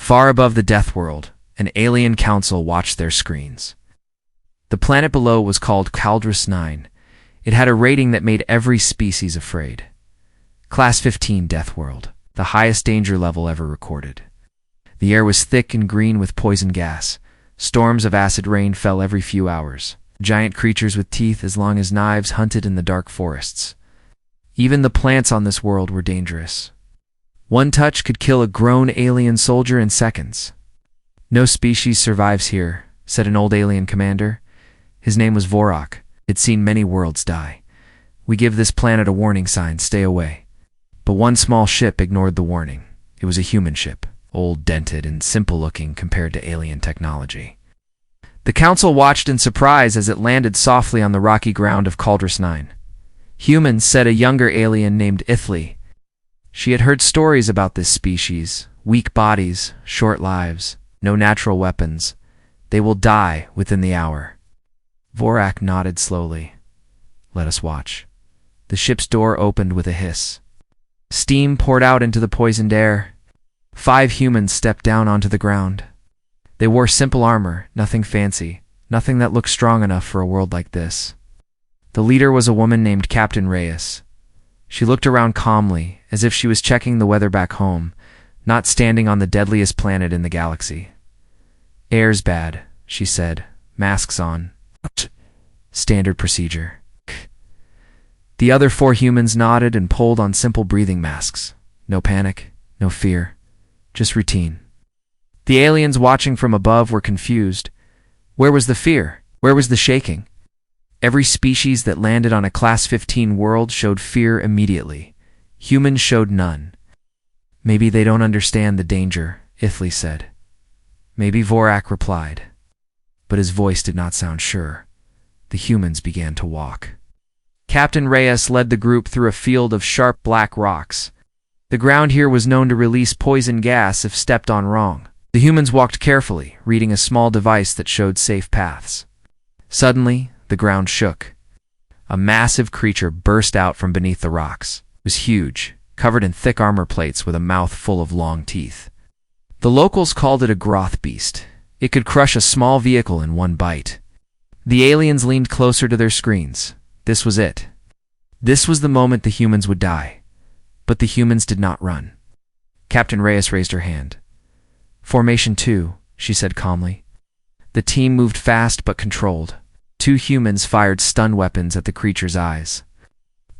Far above the Deathworld, an alien council watched their screens. The planet below was called Class-9. It had a rating that made every species afraid. Class-15 Deathworld, the highest danger level ever recorded. The air was thick and green with poison gas. Storms of acid rain fell every few hours. Giant creatures with teeth as long as knives hunted in the dark forests. Even the plants on this world were dangerous. One touch could kill a grown alien soldier in seconds. "No species survives here," said an old alien commander. His name was Vorak. He'd seen many worlds die. "We give this planet a warning sign, stay away." But one small ship ignored the warning. It was a human ship, old, dented, and simple-looking compared to alien technology. The council watched in surprise as it landed softly on the rocky ground of Class-9. "Humans," said a younger alien named Ithli. She had heard stories about this species: weak bodies, short lives, no natural weapons. They will die within the hour. Vorak nodded slowly. "Let us watch." The ship's door opened with a hiss. Steam poured out into the poisoned air. 5 humans stepped down onto the ground. They wore simple armor, nothing fancy, nothing that looked strong enough for a world like this. The leader was a woman named Captain Reyes. She looked around calmly, as if she was checking the weather back home, not standing on the deadliest planet in the galaxy. "Air's bad," she said. "Masks on." "Standard procedure." The other 4 humans nodded and pulled on simple breathing masks. No panic, no fear, just routine. The aliens watching from above were confused. Where was the fear? Where was the shaking? Every species that landed on a Class-15 world showed fear immediately. Humans showed none. "Maybe they don't understand the danger," Ithli said. "Maybe," Vorak replied. But his voice did not sound sure. The humans began to walk. Captain Reyes led the group through a field of sharp black rocks. The ground here was known to release poison gas if stepped on wrong. The humans walked carefully, reading a small device that showed safe paths. Suddenly, the ground shook. A massive creature burst out from beneath the rocks. It was huge, covered in thick armor plates with a mouth full of long teeth. The locals called it a groth beast. It could crush a small vehicle in one bite. The aliens leaned closer to their screens. This was it. This was the moment the humans would die. But the humans did not run. Captain Reyes raised her hand. "Formation 2, she said calmly. The team moved fast but controlled. 2 humans fired stun weapons at the creature's eyes.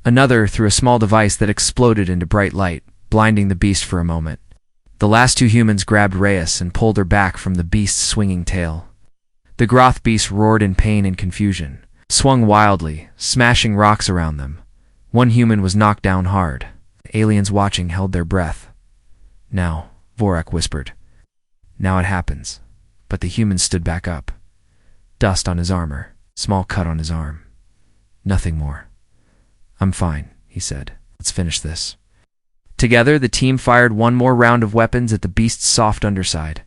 Another threw a small device that exploded into bright light, blinding the beast for a moment. The last 2 humans grabbed Reyes and pulled her back from the beast's swinging tail. The groth beast roared in pain and confusion, swung wildly, smashing rocks around them. One human was knocked down hard. The aliens watching held their breath. "Now," Vorak whispered. "Now it happens." But the human stood back up. Dust on his armor, small cut on his arm. Nothing more. "I'm fine," he said. "Let's finish this." Together, the team fired one more round of weapons at the beast's soft underside.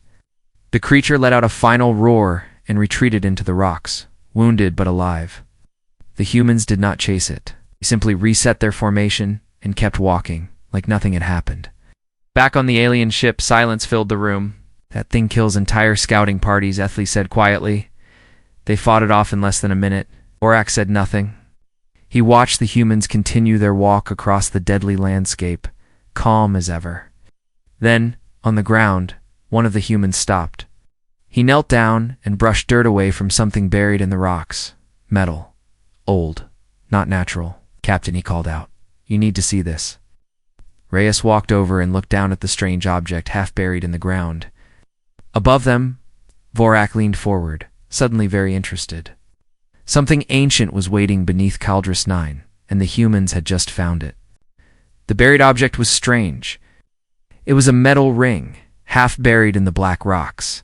The creature let out a final roar and retreated into the rocks, wounded but alive. The humans did not chase it. They simply reset their formation and kept walking, like nothing had happened. Back on the alien ship, silence filled the room. "That thing kills entire scouting parties," Ithli said quietly. They fought it off in less than a minute. Vorak said nothing. He watched the humans continue their walk across the deadly landscape, calm as ever. Then, on the ground, one of the humans stopped. He knelt down and brushed dirt away from something buried in the rocks. "Metal. Old. Not natural." "Captain," he called out. "You need to see this." Reyes walked over and looked down at the strange object half buried in the ground. Above them, Vorak leaned forward, suddenly very interested. Something ancient was waiting beneath Class-9, and the humans had just found it. The buried object was strange. It was a metal ring, half buried in the black rocks.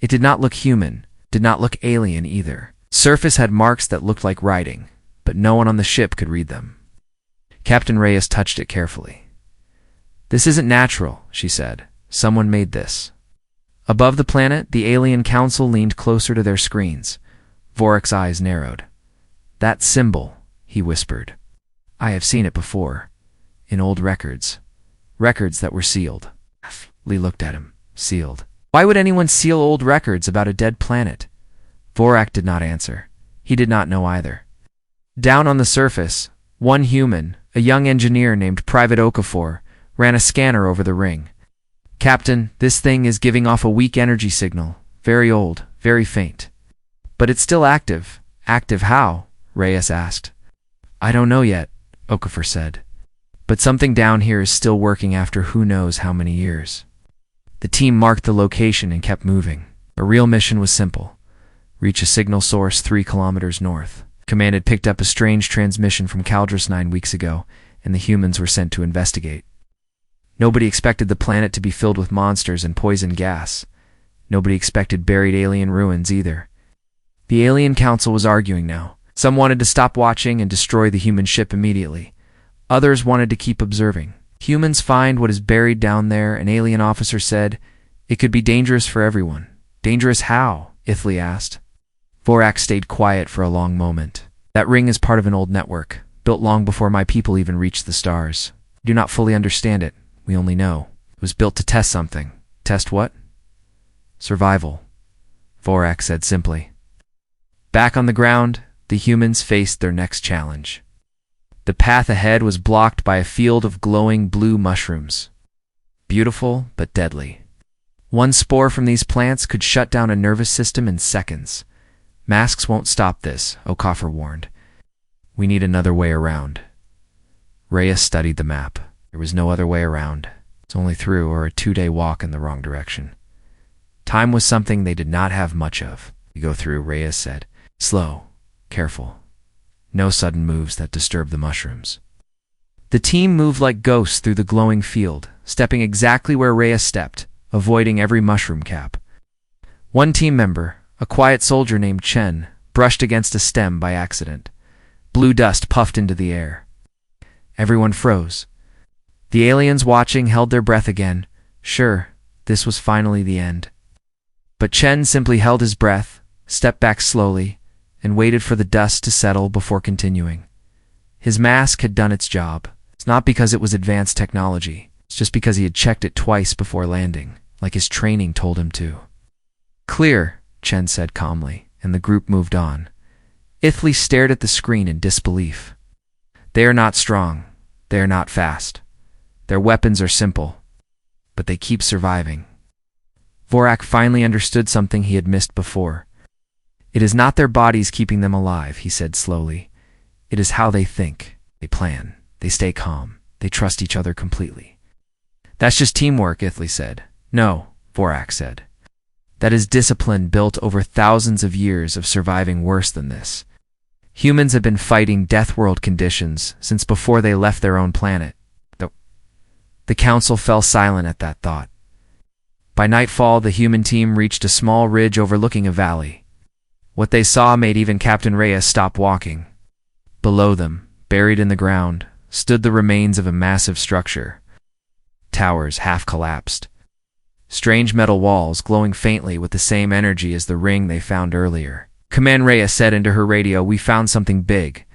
It did not look human, did not look alien either. Surface had marks that looked like writing, but no one on the ship could read them. Captain Reyes touched it carefully. "This isn't natural," she said. "Someone made this." Above the planet, the alien council leaned closer to their screens. Vorak's eyes narrowed. "That symbol," he whispered. "I have seen it before. In old records. Records that were sealed." Lee looked at him. sealed. Why would anyone seal old records about a dead planet? Vorak did not answer. He did not know either. Down on the surface, one human, a young engineer named Private Okafor, ran a scanner over the ring. Captain, this thing is giving off a weak energy signal. Very old, very faint. But it's still active. Active how? Reyes asked. I don't know yet, Okafor said. But something down here is still working after who knows how many years. The team marked the location and kept moving. A real mission was simple. Reach a signal source 3 kilometers north. Command had picked up a strange transmission from Caldrus 9 weeks ago, and the humans were sent to investigate. Nobody expected the planet to be filled with monsters and poison gas. Nobody expected buried alien ruins either. The Alien Council was arguing now. Some wanted to stop watching and destroy the human ship immediately. Others wanted to keep observing. Humans find what is buried down there, an alien officer said. It could be dangerous for everyone. Dangerous how? Ithley asked. Vorak stayed quiet for a long moment. That ring is part of an old network, built long before my people even reached the stars. We do not fully understand it. We only know. It was built to test something. Test what? Survival, Vorak said simply. Back on the ground, the humans faced their next challenge. The path ahead was blocked by a field of glowing blue mushrooms. Beautiful, but deadly. One spore from these plants could shut down a nervous system in seconds. Masks won't stop this, Okafor warned. We need another way around. Reyes studied the map. There was no other way around. It's only through or a 2-day walk in the wrong direction. Time was something they did not have much of. We go through, Reyes said. Slow, careful. No sudden moves that disturb the mushrooms. The team moved like ghosts through the glowing field, stepping exactly where Reyes stepped, avoiding every mushroom cap. One team member, a quiet soldier named Chen, brushed against a stem by accident. Blue dust puffed into the air. Everyone froze. The aliens watching held their breath again. Sure, this was finally the end. But Chen simply held his breath, stepped back slowly, and waited for the dust to settle before continuing. His mask had done its job. It's not because it was advanced technology. It's just because he had checked it twice before landing, like his training told him to. Clear, Chen said calmly, and the group moved on. Ithley stared at the screen in disbelief. They are not strong. They are not fast. Their weapons are simple. But they keep surviving. Vorak finally understood something he had missed before. It is not their bodies keeping them alive, he said slowly. It is how they think, they plan, they stay calm, they trust each other completely. That's just teamwork, Ithley said. No, Vorak said. That is discipline built over thousands of years of surviving worse than this. Humans have been fighting Deathworld conditions since before they left their own planet. The council fell silent at that thought. By nightfall, the human team reached a small ridge overlooking a valley. What they saw made even Captain Reyes stop walking. Below them, buried in the ground, stood the remains of a massive structure. Towers half collapsed. Strange metal walls glowing faintly with the same energy as the ring they found earlier. Command Reyes said into her radio, "We found something big.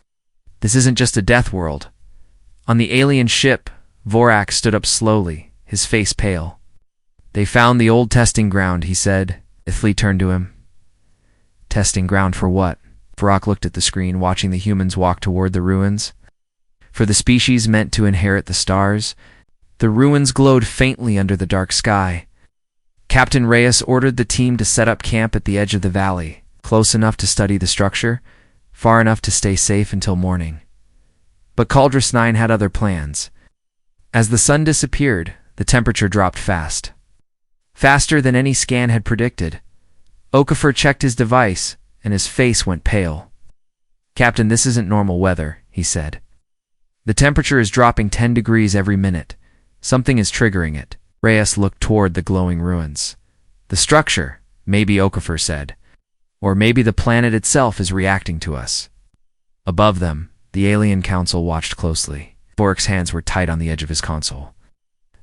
This isn't just a death world." On the alien ship, Vorak stood up slowly, his face pale. "They found the old testing ground," he said. Ithley turned to him. Testing ground for what? Vorak looked at the screen, watching the humans walk toward the ruins. For the species meant to inherit the stars. The ruins glowed faintly under the dark sky. Captain Reyes ordered the team to set up camp at the edge of the valley, close enough to study the structure, far enough to stay safe until morning. But Caldrus 9 had other plans. As the sun disappeared, the temperature dropped fast. Faster than any scan had predicted. Okafor checked his device, and his face went pale. "Captain, this isn't normal weather," he said. "The temperature is dropping 10 degrees every minute. Something is triggering it." Reyes looked toward the glowing ruins. "The structure," maybe Okafor said. "Or maybe the planet itself is reacting to us." Above them, the Alien Council watched closely. Vorak's hands were tight on the edge of his console.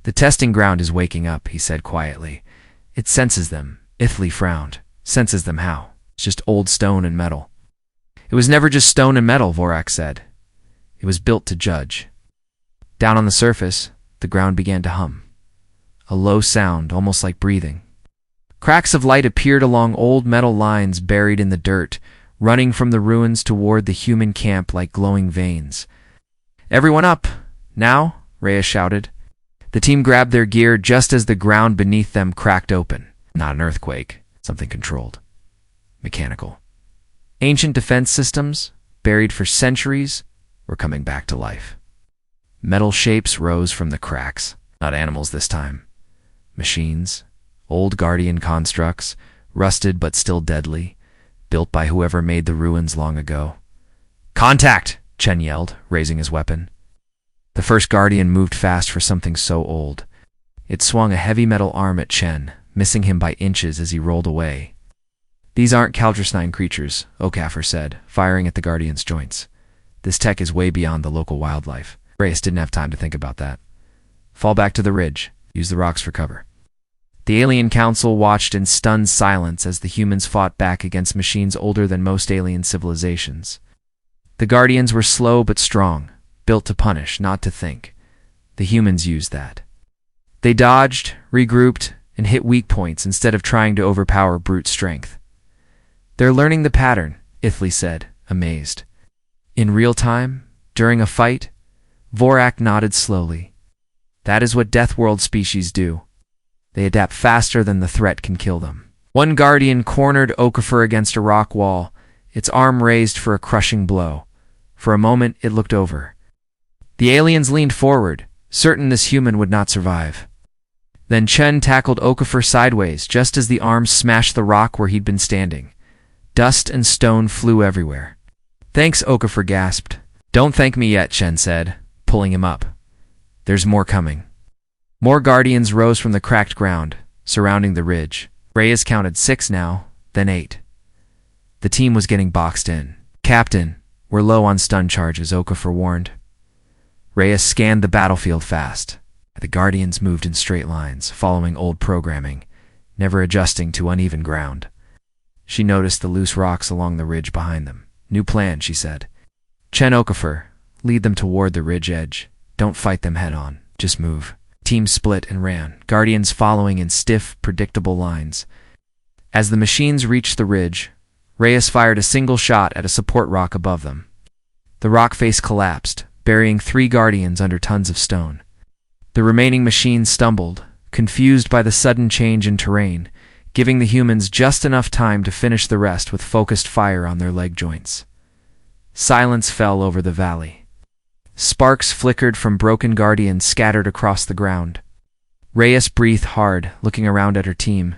"The testing ground is waking up," he said quietly. "It senses them." Ithley frowned. "Senses them how? It's just old stone and metal." "It was never just stone and metal," Vorak said. "It was built to judge." Down on the surface, the ground began to hum. a low sound, almost like breathing. Cracks of light appeared along old metal lines buried in the dirt, running from the ruins toward the human camp like glowing veins. "Everyone up! Now!" Reyes shouted. The team grabbed their gear just as the ground beneath them cracked open. Not an earthquake, something controlled. Mechanical. Ancient defense systems, buried for centuries, were coming back to life. Metal shapes rose from the cracks. Not animals this time. Machines, old Guardian constructs, rusted but still deadly, built by whoever made the ruins long ago. "Contact!" Chen yelled, raising his weapon. The first Guardian moved fast for something so old. It swung a heavy metal arm at Chen, missing him by inches as he rolled away. "These aren't Class-15 creatures," Okafor said, firing at the Guardian's joints. "This tech is way beyond the local wildlife." Reyes didn't have time to think about that. "Fall back to the ridge. Use the rocks for cover." The alien council watched in stunned silence as the humans fought back against machines older than most alien civilizations. The Guardians were slow but strong, built to punish, not to think. The humans used that. They dodged, regrouped, and hit weak points instead of trying to overpower brute strength. "They're learning the pattern," Ithli said, amazed. "In real time, during a fight?" Vorak nodded slowly. "That is what Deathworld species do. They adapt faster than the threat can kill them." One Guardian cornered Okafor against a rock wall, its arm raised for a crushing blow. For a moment, it looked over. The aliens leaned forward, certain this human would not survive. Then Chen tackled Okafor sideways just as the arm smashed the rock where he'd been standing. Dust and stone flew everywhere. "Thanks," Okafor gasped. "Don't thank me yet," Chen said, pulling him up. "There's more coming." More Guardians rose from the cracked ground, surrounding the ridge. Reyes counted 6 now, then 8. The team was getting boxed in. "Captain, we're low on stun charges," Okafor warned. Reyes scanned the battlefield fast. The Guardians moved in straight lines, following old programming, never adjusting to uneven ground. She noticed the loose rocks along the ridge behind them. "New plan," she said. "Chen, Okafor, lead them toward the ridge edge. Don't fight them head-on. Just move." Team split and ran, Guardians following in stiff, predictable lines. As the machines reached the ridge, Reyes fired a single shot at a support rock above them. The rock face collapsed, burying 3 Guardians under tons of stone. The remaining machines stumbled, confused by the sudden change in terrain, giving the humans just enough time to finish the rest with focused fire on their leg joints. Silence fell over the valley. Sparks flickered from broken Guardians scattered across the ground. Reyes breathed hard, looking around at her team.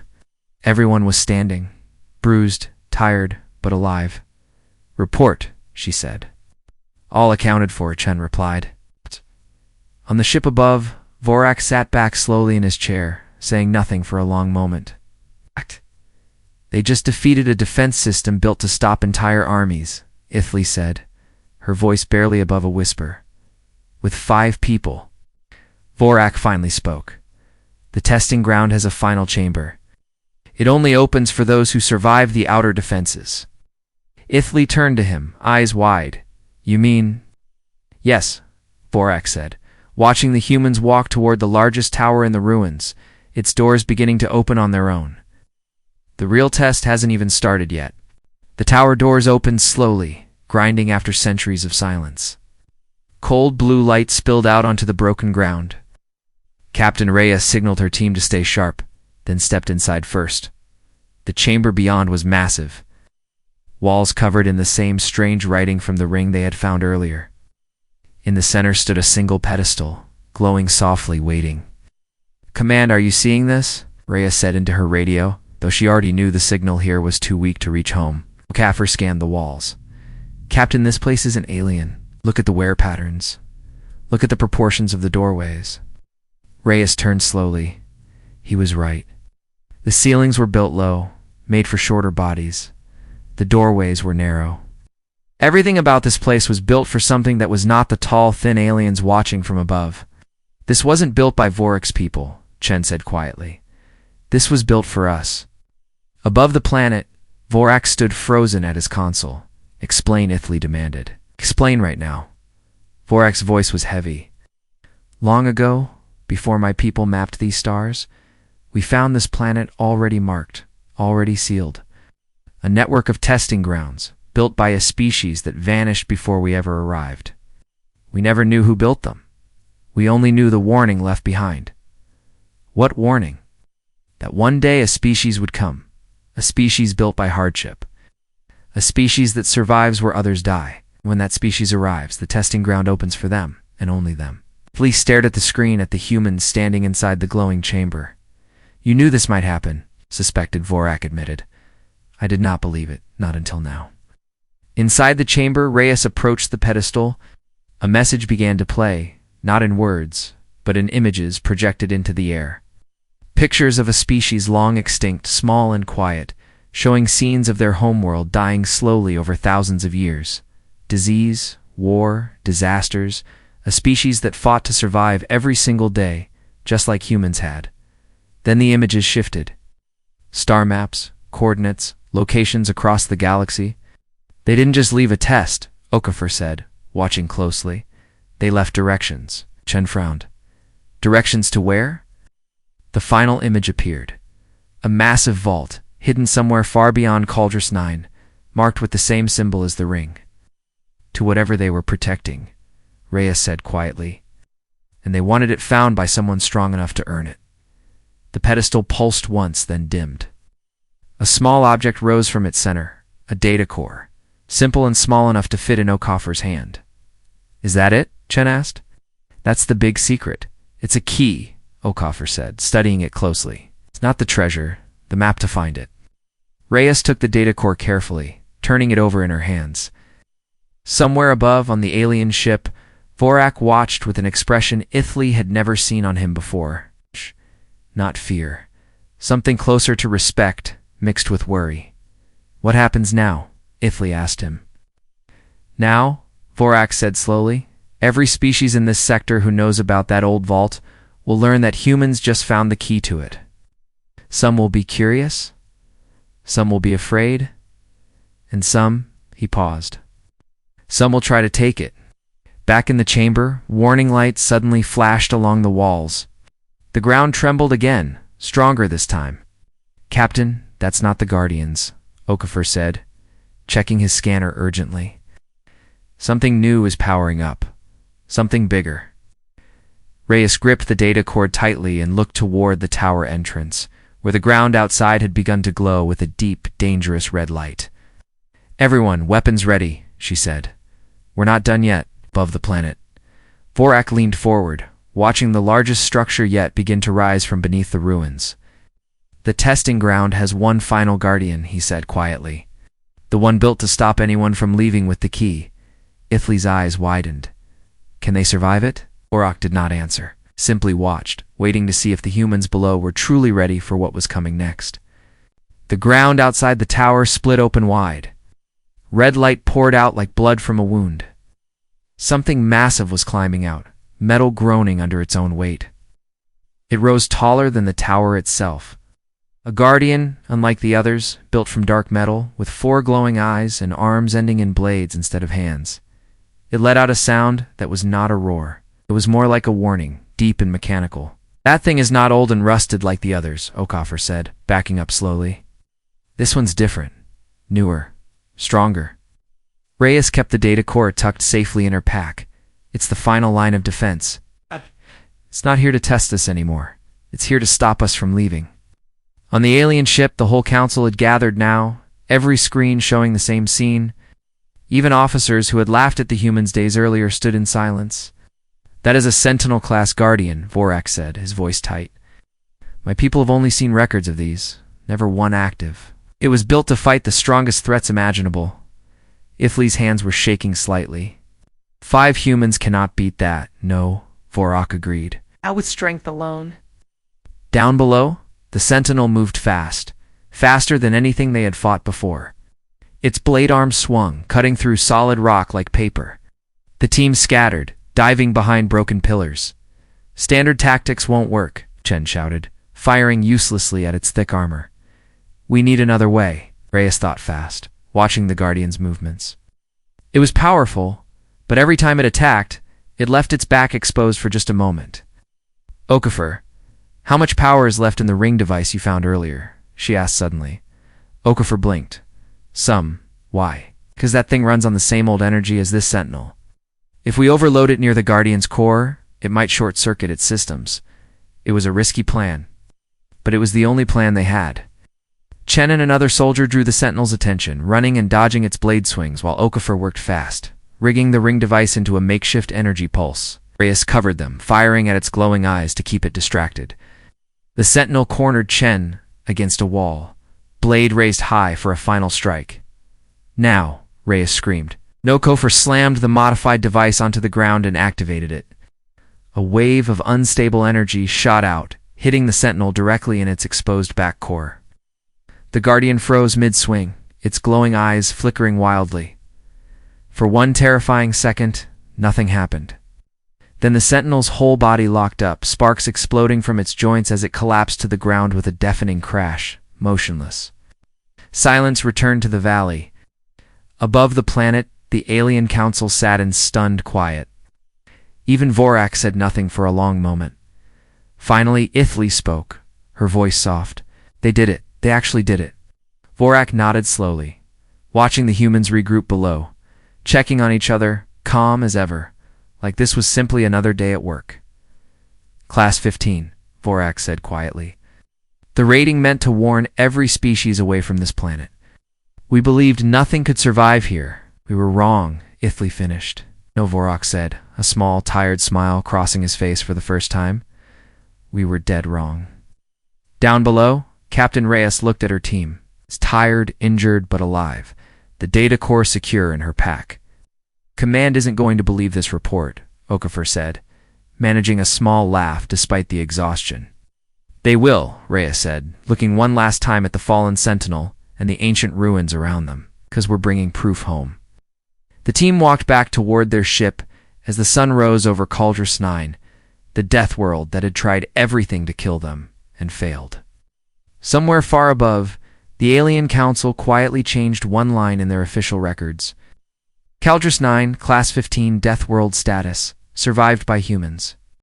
Everyone was standing, bruised, tired, but alive. "Report," she said. "All accounted for," Chen replied. On the ship above, Vorak sat back slowly in his chair, saying nothing for a long moment. "They just defeated a defense system built to stop entire armies," Ithli said, her voice barely above a whisper. "With 5 people." Vorak finally spoke. "The testing ground has a final chamber. It only opens for those who survive the outer defenses." Ithli turned to him, eyes wide. "You mean?" "Yes," Vorak said, watching the humans walk toward the largest tower in the ruins, its doors beginning to open on their own. "The real test hasn't even started yet." The tower doors opened slowly, grinding after centuries of silence. Cold blue light spilled out onto the broken ground. Captain Reyes signaled her team to stay sharp, then stepped inside first. The chamber beyond was massive, walls covered in the same strange writing from the ring they had found earlier. In the center stood a single pedestal, glowing softly, waiting. "Command, are you seeing this?" Reyes said into her radio, though she already knew the signal here was too weak to reach home. Okafor scanned the walls. "Captain, this place isn't alien. Look at the wear patterns. Look at the proportions of the doorways." Reyes turned slowly. He was right. The ceilings were built low, made for shorter bodies. The doorways were narrow. Everything about this place was built for something that was not the tall, thin aliens watching from above. "This wasn't built by Vorak's people," Chen said quietly. "This was built for us." Above the planet, Vorak stood frozen at his console. "Explain," Ithli demanded. "Explain right now." Vorak's voice was heavy. "Long ago, before my people mapped these stars, we found this planet already marked, already sealed. A network of testing grounds, built by a species that vanished before we ever arrived. We never knew who built them. We only knew the warning left behind. What warning? That one day a species would come, a species built by hardship, a species that survives where others die. When that species arrives, the testing ground opens for them, and only them. Flea stared at the screen at the humans standing inside the glowing chamber. You knew this might happen, suspected Vorak admitted. I did not believe it, not until now. Inside the chamber, Reyes approached the pedestal. A message began to play, not in words, but in images projected into the air. Pictures of a species long extinct, small and quiet, showing scenes of their homeworld dying slowly over thousands of years. Disease, war, disasters, a species that fought to survive every single day, just like humans had. Then the images shifted. Star maps, coordinates, locations across the galaxy. They didn't just leave a test, Okafor said, watching closely. They left directions. Chen frowned. Directions to where? The final image appeared. A massive vault, hidden somewhere far beyond Class-15, marked with the same symbol as the ring. To whatever they were protecting, Reyes said quietly. And they wanted it found by someone strong enough to earn it. The pedestal pulsed once, then dimmed. A small object rose from its center, a data core, simple and small enough to fit in Okafor's hand. Is that it? Chen asked. That's the big secret. It's a key, Okafor said, studying it closely. It's not the treasure, the map to find it. Reyes took the data core carefully, turning it over in her hands. Somewhere above on the alien ship, Vorak watched with an expression Ithley had never seen on him before. Not fear. Something closer to respect, mixed with worry. What happens now? Ithley asked him. Now, Vorak said slowly, every species in this sector who knows about that old vault will learn that humans just found the key to it. Some will be curious, some will be afraid, and some, he paused. Some will try to take it. Back in the chamber, warning lights suddenly flashed along the walls. The ground trembled again, stronger this time. Captain, that's not the Guardians, Okafor said, checking his scanner urgently. Something new is powering up. Something bigger. Reyes gripped the data cord tightly and looked toward the tower entrance, where the ground outside had begun to glow with a deep, dangerous red light. Everyone, weapons ready, she said. We're not done yet, above the planet. Vorak leaned forward, watching the largest structure yet begin to rise from beneath the ruins. The testing ground has one final guardian, he said quietly. The one built to stop anyone from leaving with the key. Ithley's eyes widened. Can they survive it? Vorak did not answer, simply watched, waiting to see if the humans below were truly ready for what was coming next. The ground outside the tower split open wide. Red light poured out like blood from a wound. Something massive was climbing out, metal groaning under its own weight. It rose taller than the tower itself. A guardian, unlike the others, built from dark metal, with 4 glowing eyes and arms ending in blades instead of hands. It let out a sound that was not a roar. It was more like a warning, deep and mechanical. That thing is not old and rusted like the others, Okafor said, backing up slowly. This one's different, newer, stronger. Reyes kept the data core tucked safely in her pack. It's the final line of defense. It's not here to test us anymore. It's here to stop us from leaving. On the alien ship, the whole council had gathered now, every screen showing the same scene. Even officers who had laughed at the humans days earlier stood in silence. That is a Sentinel-class Guardian, Vorak said, his voice tight. My people have only seen records of these, never one active. It was built to fight the strongest threats imaginable. Ithley's hands were shaking slightly. 5 humans cannot beat that, no, Vorak agreed. Not with strength alone. Down below, the Sentinel moved fast, faster than anything they had fought before. Its blade arm swung, cutting through solid rock like paper. The team scattered, diving behind broken pillars. Standard tactics won't work, Chen shouted, firing uselessly at its thick armor. We need another way, Reyes thought fast, watching the Guardian's movements. It was powerful, but every time it attacked, it left its back exposed for just a moment. Okafor, how much power is left in the ring device you found earlier? She asked suddenly. Okafor blinked. Some. Why? 'Cause that thing runs on the same old energy as this Sentinel. If we overload it near the Guardian's core, it might short-circuit its systems. It was a risky plan. But it was the only plan they had. Chen and another soldier drew the Sentinel's attention, running and dodging its blade swings while Okafor worked fast, rigging the ring device into a makeshift energy pulse. Reyes covered them, firing at its glowing eyes to keep it distracted. The Sentinel cornered Chen against a wall, blade raised high for a final strike. Now, Reyes screamed. Okafor slammed the modified device onto the ground and activated it. A wave of unstable energy shot out, hitting the Sentinel directly in its exposed back core. The Guardian froze mid-swing, its glowing eyes flickering wildly. For one terrifying second, nothing happened. Then the Sentinel's whole body locked up, sparks exploding from its joints as it collapsed to the ground with a deafening crash, motionless. Silence returned to the valley. Above the planet, the alien council sat in stunned quiet. Even Vorak said nothing for a long moment. Finally, Ithli spoke, her voice soft. They did it. They actually did it. Vorak nodded slowly, watching the humans regroup below, checking on each other, calm as ever, like this was simply another day at work. Class-15, Vorak said quietly. The rating meant to warn every species away from this planet. We believed nothing could survive here. We were wrong, Ithli finished. No, Vorak said, a small, tired smile crossing his face for the first time. We were dead wrong. Down below, Captain Reyes looked at her team. Tired, injured, but alive. The data core secure in her pack. Command isn't going to believe this report, Okafor said, managing a small laugh despite the exhaustion. They will, Reyes said, looking one last time at the fallen Sentinel and the ancient ruins around them, 'cause we're bringing proof home. The team walked back toward their ship as the sun rose over Class-9, the Deathworld that had tried everything to kill them and failed. Somewhere far above, the Alien Council quietly changed one line in their official records. Class-9, Class-15 Deathworld status, survived by humans.